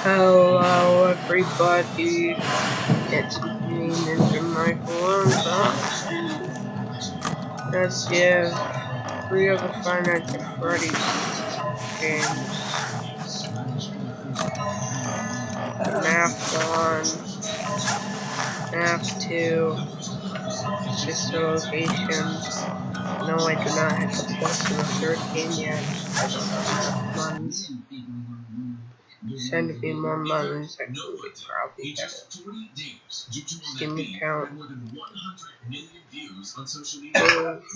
Hello everybody, it's me, Ninja Michael, and let's give 3 of the Five Nights at Freddy's games. Map 1, Map 2, Sister Location. No, I do not have to plus in the 3rd game yet. I don't have enough money. Send me more money, I could probably get it. Steam account.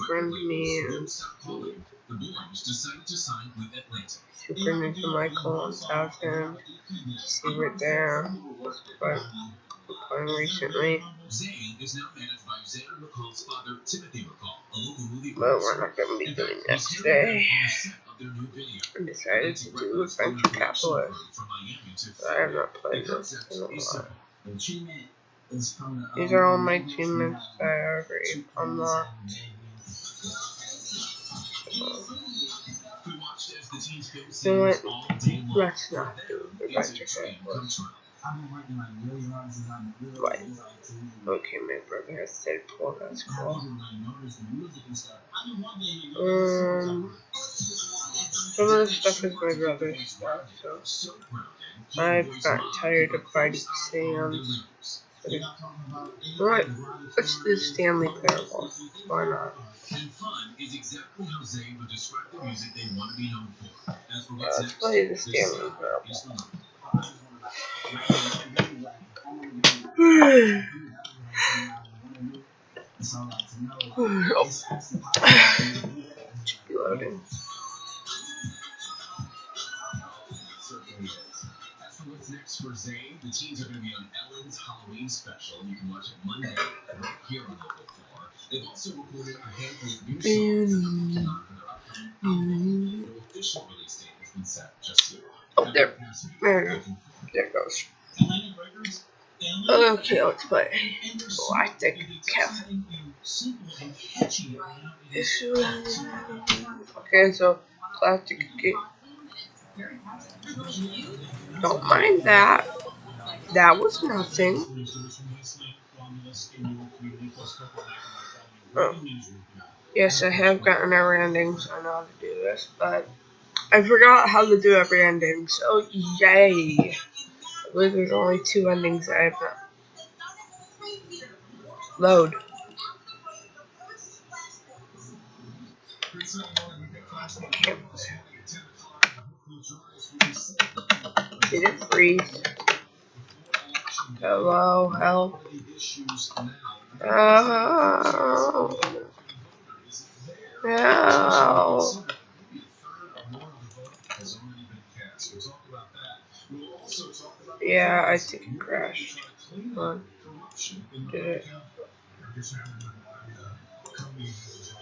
Friend me and Super Ninja Michael 1000. See right there. But playing recently. But we're not going to be doing that today. I decided to do Adventure Capitalist. But I have not played this in a while. These are all my achievements that I already unlocked. So let's not do Adventure Capitalist. Right. Okay, my brother has said pull, that's cool. Some of the stuff is my brother's stuff, so I've gotten tired of fighting Sam. Alright, let's do Stanley Parable. Why not? Let's play the Stanley Parable. Loading. What's next for Zane? The teens are going to be on Ellen's Halloween special. You can watch it Monday right here on Local 4. They've also recorded a handful of new songs for their upcoming album. No official release date has been set just yet. Oh, there it goes. Okay, let's play. Oh, I think Kevin. Okay, so plastic game. Don't mind that. That was nothing. Oh. Yes, I have gotten every ending, so I know how to do this, but I forgot how to do every ending, so yay. I believe there's only 2 endings that I have not. Load. Did it freeze? Hello, help. Oh. No. Yeah, I think it crashed. Come on. Did it?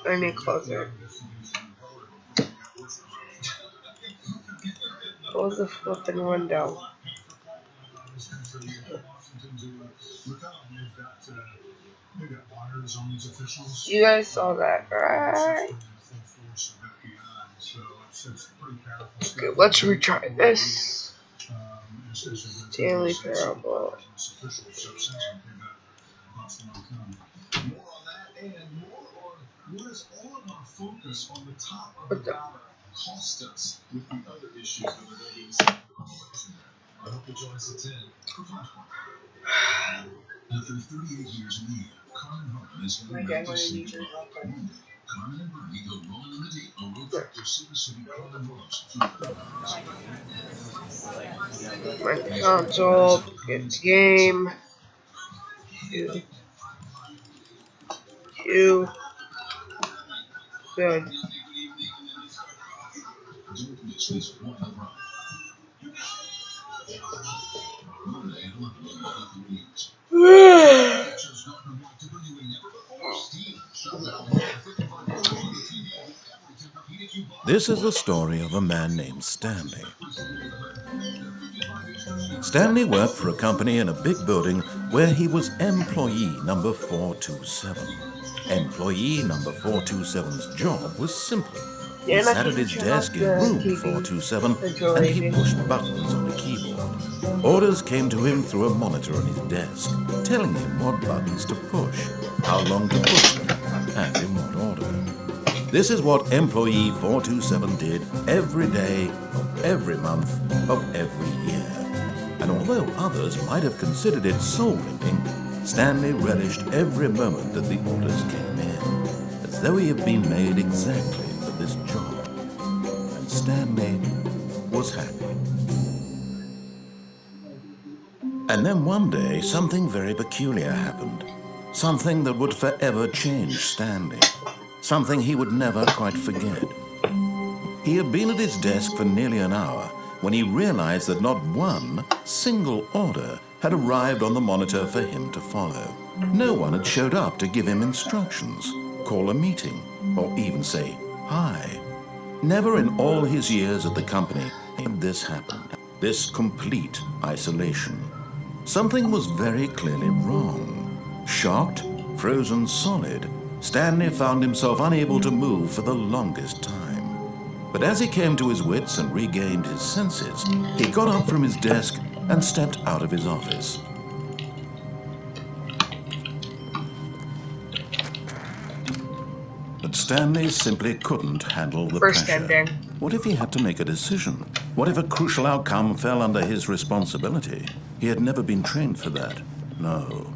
I need to close it. Close the flipping window. You guys saw that, right? Okay, let's retry this. Stanley Parable. What the? Cost us with the other issues that are being sent to the corporation. I hope you join us at 10. After 38 years in the air, Carmen Hartman is going back to Central. Monday, Carmen and Bernie go rolling on the deep on road tractor City Carmen Roads through My console, get the game. Q. Good. This is the story of a man named Stanley. Stanley worked for a company in a big building where he was employee number 427. Employee number 427's job was simple. He sat at his desk in room 427 and he pushed buttons on the keyboard. Orders came to him through a monitor on his desk, telling him what buttons to push, how long to push them, and in what order. This is what employee 427 did every day of every month of every year. And although others might have considered it soul-winning, Stanley relished every moment that the orders came in, as though he had been made exactly for this job. And Stanley was happy. And then one day, something very peculiar happened. Something that would forever change Stanley. Something he would never quite forget. He had been at his desk for nearly an hour when he realized that not one single order had arrived on the monitor for him to follow. No one had showed up to give him instructions, call a meeting, or even say hi. Never in all his years at the company had this happened, this complete isolation. Something was very clearly wrong. Shocked, frozen solid, Stanley found himself unable to move for the longest time. But as he came to his wits and regained his senses, he got up from his desk and stepped out of his office. But Stanley simply couldn't handle the First pressure. ending. What if he had to make a decision? What if a crucial outcome fell under his responsibility? He had never been trained for that. No.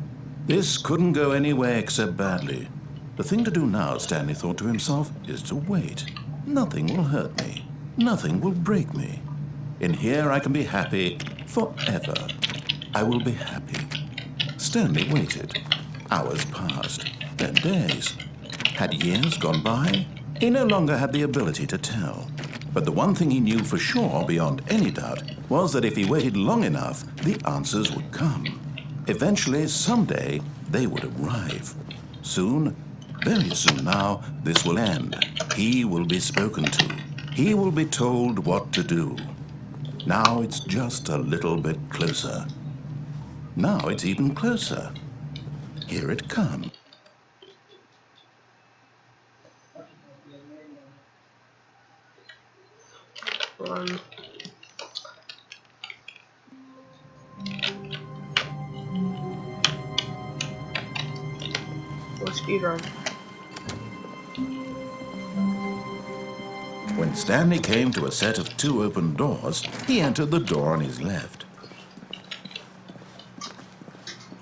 This couldn't go any way except badly. The thing to do now, Stanley thought to himself, is to wait. Nothing will hurt me. Nothing will break me. In here I can be happy forever. I will be happy. Stanley waited. Hours passed, then days. Had years gone by? He no longer had the ability to tell. But the one thing he knew for sure, beyond any doubt, was that if he waited long enough, the answers would come. Eventually, someday, they would arrive. Soon, very soon now, this will end. He will be spoken to. He will be told what to do. Now it's just a little bit closer. Now it's even closer. Here it comes. Speedrun. When Stanley came to a set of 2 open doors, he entered the door on his left.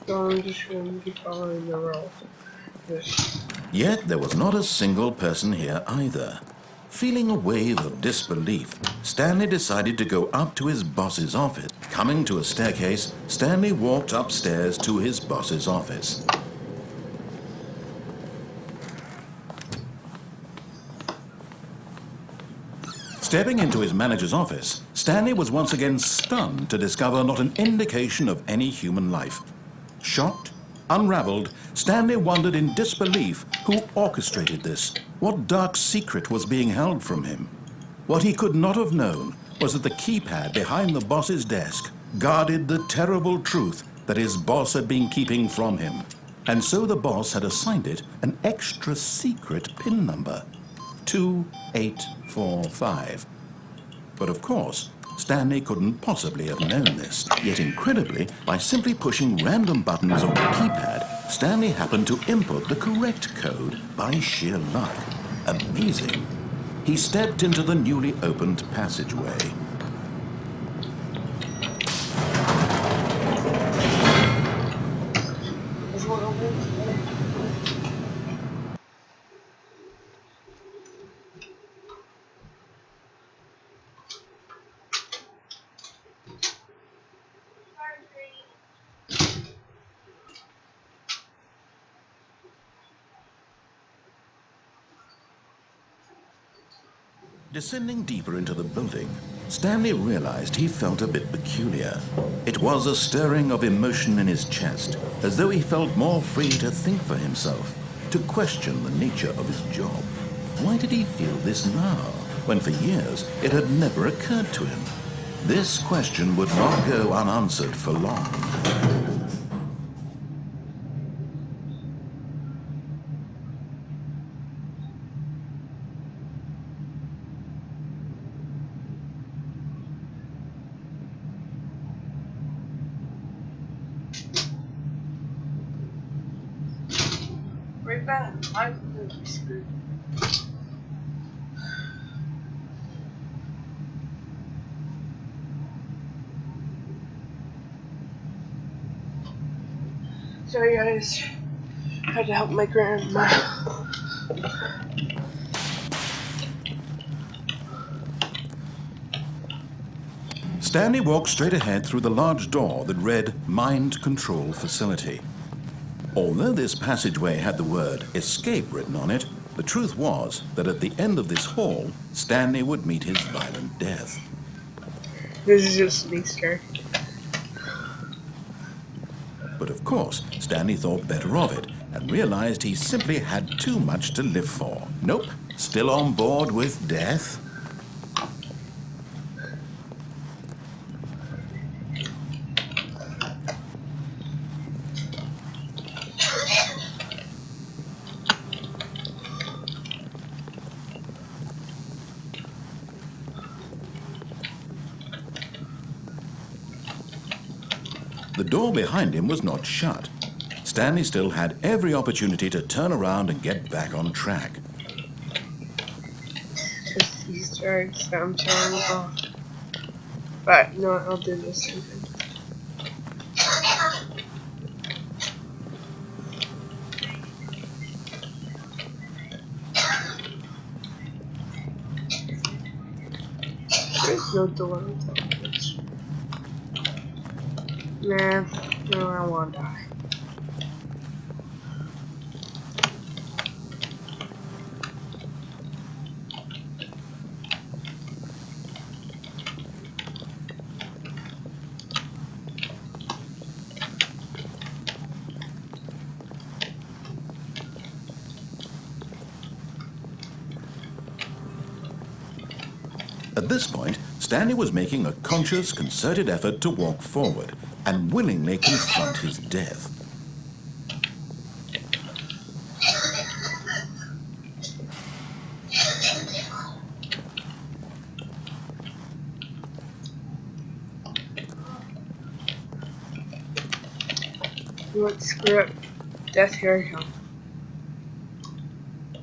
So I'm just going to be following the roll. Yet there was not a single person here either. Feeling a wave of disbelief, Stanley decided to go up to his boss's office. Coming to a staircase, Stanley walked upstairs to his boss's office. Stepping into his manager's office, Stanley was once again stunned to discover not an indication of any human life. Shocked, unraveled, Stanley wondered in disbelief who orchestrated this, what dark secret was being held from him. What he could not have known was that the keypad behind the boss's desk guarded the terrible truth that his boss had been keeping from him. And so the boss had assigned it an extra secret PIN number. 2845. But of course, Stanley couldn't possibly have known this. Yet incredibly, by simply pushing random buttons on the keypad, Stanley happened to input the correct code by sheer luck. Amazing. He stepped into the newly opened passageway. Descending deeper into the building, Stanley realized he felt a bit peculiar. It was a stirring of emotion in his chest, as though he felt more free to think for himself, to question the nature of his job. Why did he feel this now, when for years it had never occurred to him? This question would not go unanswered for long. bad. I'm completely screwed. Sorry guys, had to help my grandma. Stanley walked straight ahead through the large door that read Mind Control Facility. Although this passageway had the word escape written on it, the truth was that at the end of this hall, Stanley would meet his violent death. This is just me scared. But of course, Stanley thought better of it and realized he simply had too much to live for. Nope, still on board with death. The door behind him was not shut. Stanley still had every opportunity to turn around and get back on track. Just Easter eggs that I'm showing off. But no, I'll do this something. There's no door. Nah, no, I won't die. At this point, Stanley was making a conscious, concerted effort to walk forward and willingly confront his death. You want to screw up? Death, here I come.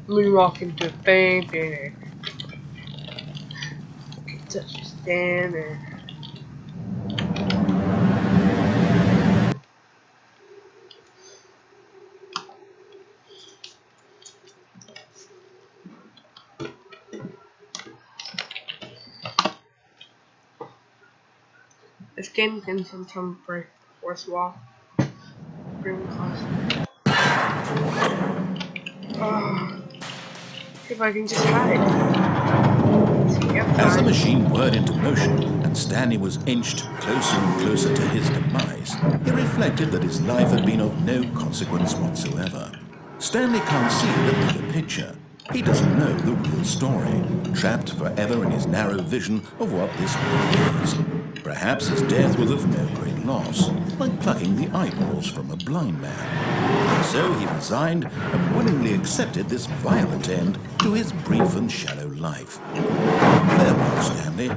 Moonwalk into a baby. Touch your Stanley. This game can sometimes break the fourth wall. Bring close. Oh, if I can just hide. As the machine whirred into motion and Stanley was inched closer and closer to his demise, he reflected that his life had been of no consequence whatsoever. Stanley can't see the bigger picture. He doesn't know the real story, trapped forever in his narrow vision of what this world is. Perhaps his death was of no great loss, like plucking the eyeballs from a blind man. And so he resigned and willingly accepted this violent end to his brief and shallow life. Farewell, Stanley.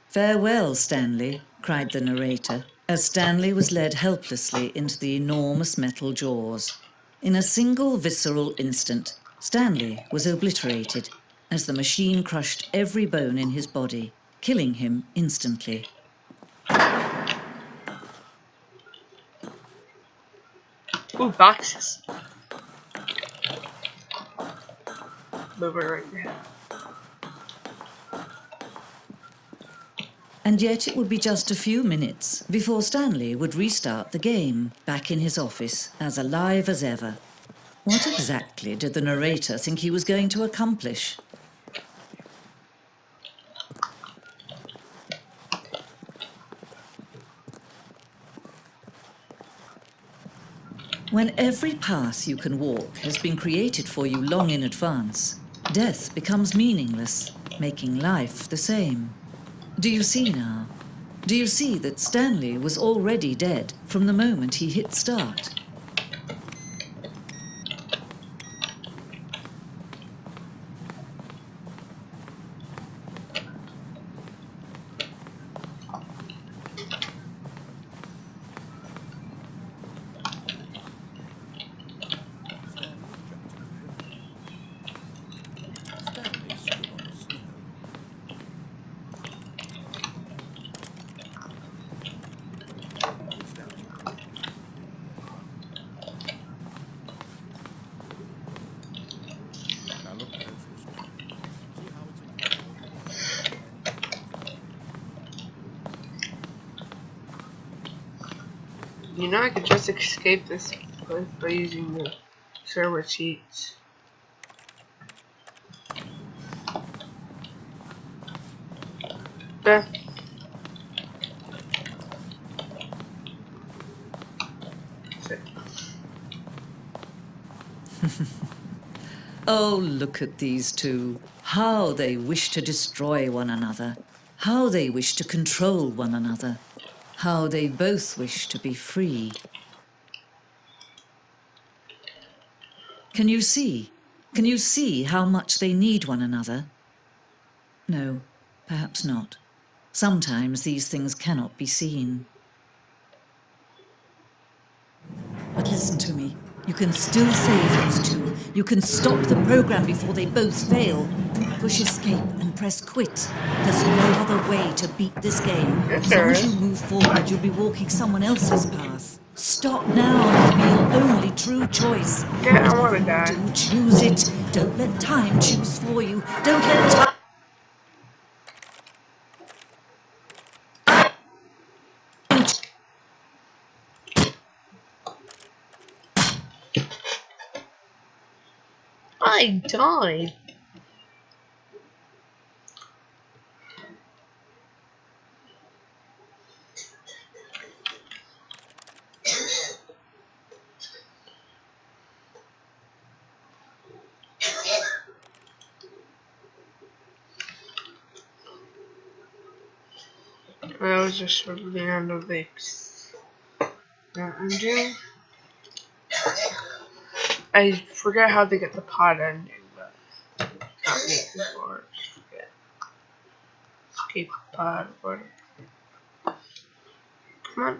"Farewell, Stanley," cried the narrator, as Stanley was led helplessly into the enormous metal jaws. In a single visceral instant, Stanley was obliterated as the machine crushed every bone in his body, killing him instantly. Ooh, boxes. Move it right now. And yet it would be just a few minutes before Stanley would restart the game, back in his office, as alive as ever. What exactly did the narrator think he was going to accomplish? When every path you can walk has been created for you long in advance, death becomes meaningless, making life the same. Do you see now? Do you see that Stanley was already dead from the moment he hit start? You know, I could just escape this place by using the server cheats. There. Oh, look at these two. How they wish to destroy one another. How they wish to control one another. How they both wish to be free. Can you see? Can you see how much they need one another? No, perhaps not. Sometimes these things cannot be seen. But listen to me. You can still save these two. You can stop the program before they both fail. Push escape and press quit. There's no other way to beat this game. As long as you move forward, you'll be walking someone else's path. Stop now. It'll be your only true choice. Yeah, I want to die. Do choose it. Don't let time choose for you. Don't let time... I died. That was just sort of the end of this. I'm doing. I forget how they get the pod ending, but not me before. Just forget. Escape the pod, but come on.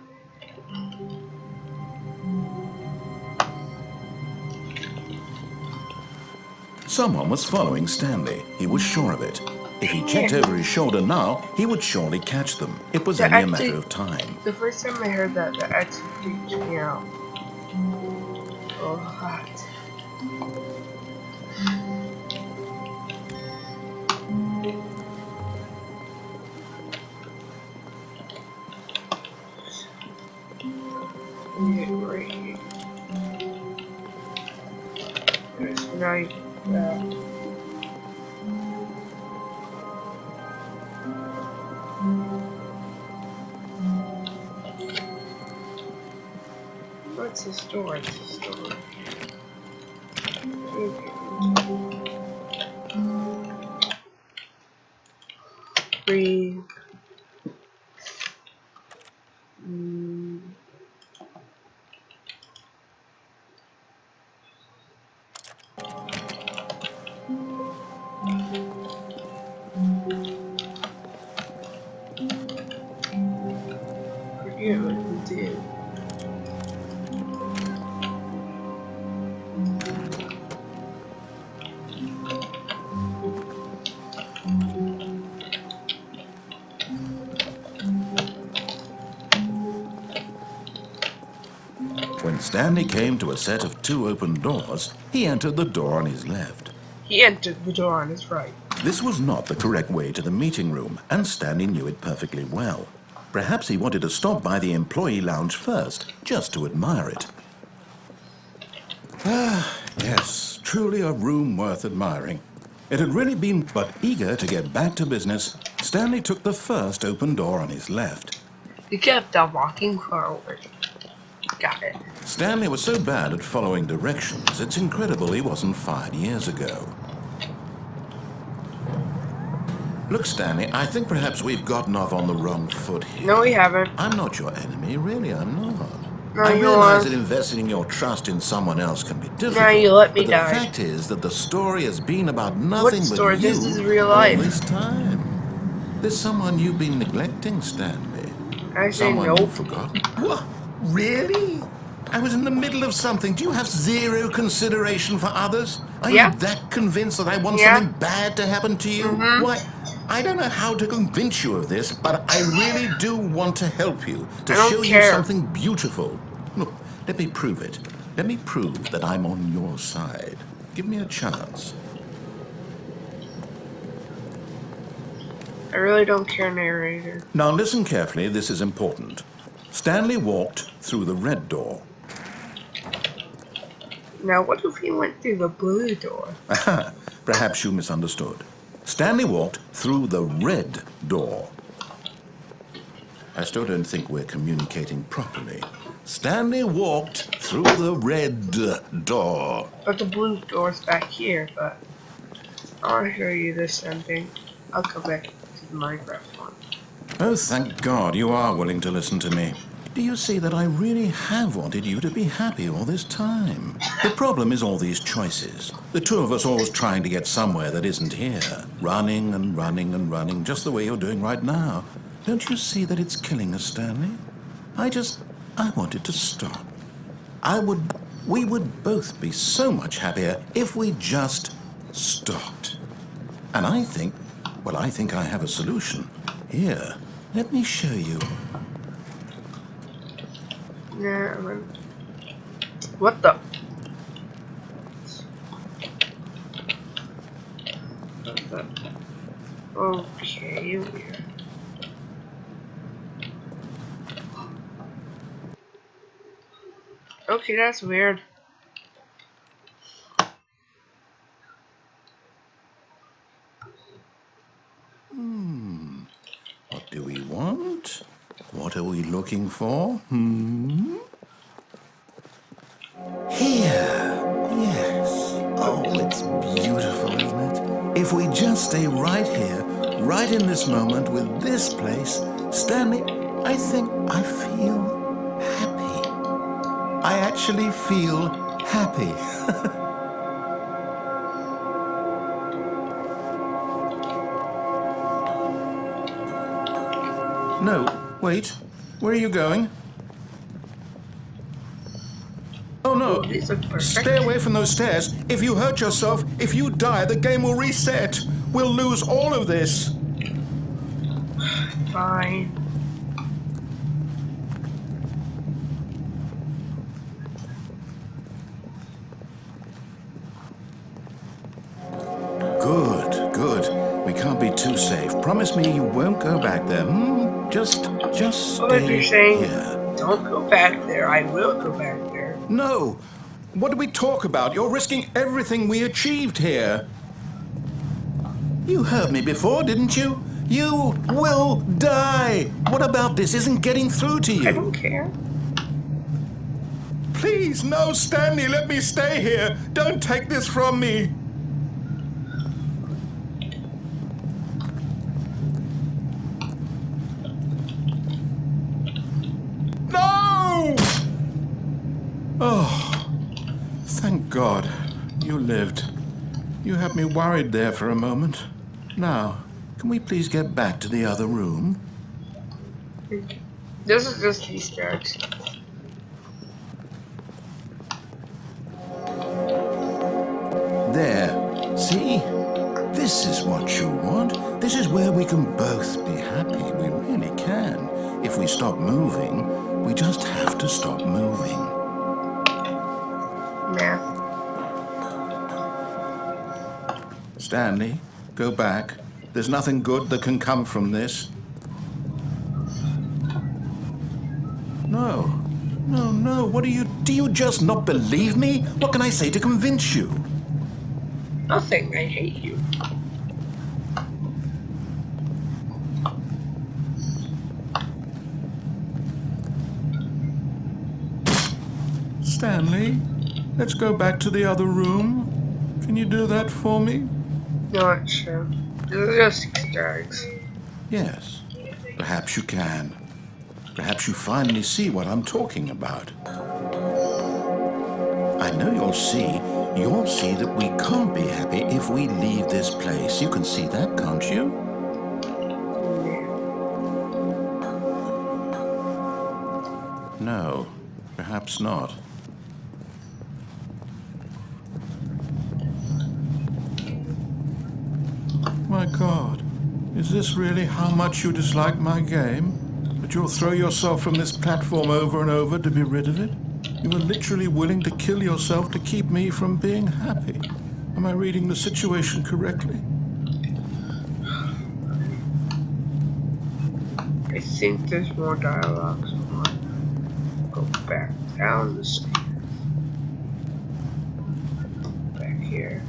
Someone was following Stanley. He was sure of it. If he checked over his shoulder now, he would surely catch them. It was only a matter of time. The first time I heard that actually freaked me out. Oh, hot. Yeah, right here. There's nice. What's the store? It's the store. Free. Forget what we did. When Stanley came to a set of 2 open doors, he entered the door on his left. He entered the door on his right. This was not the correct way to the meeting room, and Stanley knew it perfectly well. Perhaps he wanted to stop by the employee lounge first, just to admire it. Ah, yes, truly a room worth admiring. It had really been, but eager to get back to business, Stanley took the first open door on his left. He kept on walking forward. Got it. Stanley was so bad at following directions, it's incredible he wasn't fired years ago. Look, Stanley, I think perhaps we've gotten off on the wrong foot here. No, we haven't. I'm not your enemy, really, I'm not. No, I you realize are. that investing your trust in someone else can be difficult. Now you let me but die. the fact is that the story has been about nothing but story? you This is real all life. this time. There's someone you've been neglecting, Stanley. I say Someone nope. you've forgotten. What? Really? I was in the middle of something. Do you have zero consideration for others? Are Yeah. you that convinced that I want Yeah. something bad to happen to you? Why, I don't know how to convince you of this, but I really do want to help you, to I don't show care. you something beautiful. Look, let me prove it. Let me prove that I'm on your side. Give me a chance. I really don't care, narrator. Now listen carefully, this is important. Stanley walked through the red door. Now, what if he went through the blue door? Perhaps you misunderstood. Stanley walked through the red door. I still don't think we're communicating properly. Stanley walked through the red door. But the blue door's back here, but I want to show you this something. I'll go back to the Minecraft one. Oh, thank God you are willing to listen to me. Do you see that I really have wanted you to be happy all this time? The problem is all these choices. The two of us always trying to get somewhere that isn't here. Running and running and running, just the way you're doing right now. Don't you see that it's killing us, Stanley? I wanted to stop. We would both be so much happier if we just stopped. And I think I have a solution. Here, let me show you. Yeah, what the? Okay, weird. Okay, that's weird. What do we want? What are we looking for? Here. Yes. Oh, it's beautiful, isn't it? If we just stay right here, right in this moment with this place, Stanley, I think I feel happy. I actually feel happy. No, wait. Where are you going? Oh no, These look perfect. stay away from those stairs. If you hurt yourself, if you die, the game will reset. We'll lose all of this. Fine. Good. We can't be too safe. Promise me you won't go back there. Just Well, if stay you're saying here. don't go back there, I will go back there. No. What did we talk about? You're risking everything we achieved here. You heard me before, didn't you? You will die. What about this isn't getting through to I you? don't care. Please, no, Stanley, let me stay here. Don't take this from me. No! Oh, thank God you lived. You had me worried there for a moment. Now, can we please get back to the other room? This is just Easter eggs. There. See? This is what you want. This is where we can both be happy. We really can. If we stop moving, we just have to stop moving. Nah. Stanley, go back. There's nothing good that can come from this. No. What do you just not believe me? What can I say to convince you? Nothing. I hate you. Stanley, let's go back to the other room. Can you do that for me? Not sure. This is just Easter eggs. Yes, perhaps you can. Perhaps you finally see what I'm talking about. I know you'll see that we can't be happy if we leave this place. You can see that, can't you? No, perhaps not. My God, is this really how much you dislike my game? That you'll throw yourself from this platform over and over to be rid of it? You were literally willing to kill yourself to keep me from being happy. Am I reading the situation correctly? I think there's more dialogue somewhere. back down the stairs. Back here.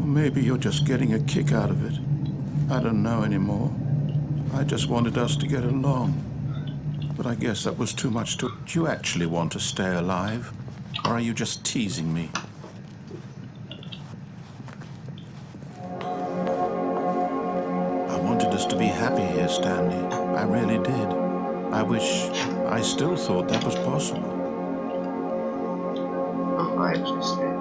Or maybe you're just getting a kick out of it. I don't know anymore. I just wanted us to get along. But I guess that was too much to... Do you actually want to stay alive? Or are you just teasing me? I wanted us to be happy here, Stanley. I really did. I wish I still thought that was possible. Oh, I just did.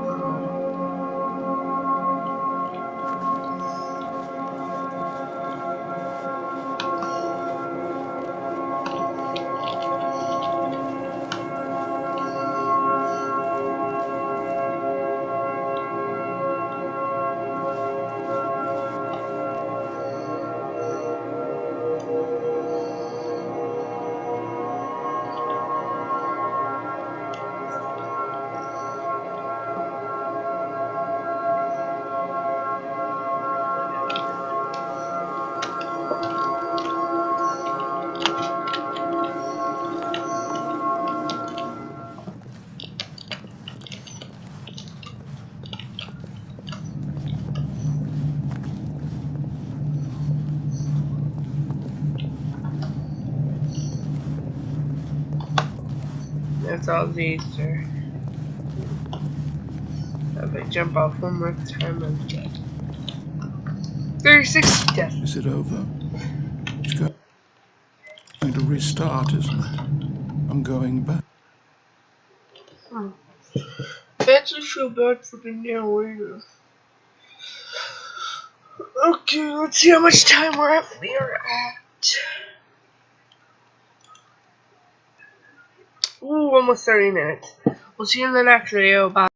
That's all these are. If I jump off one more time, I'm dead. 36 death. Is it over? It's going to restart, isn't it? I'm going back. I just feel bad for being there later. Okay, let's see how much time we're at. We are at. Ooh, almost 30 minutes. We'll see you in the next video. Bye.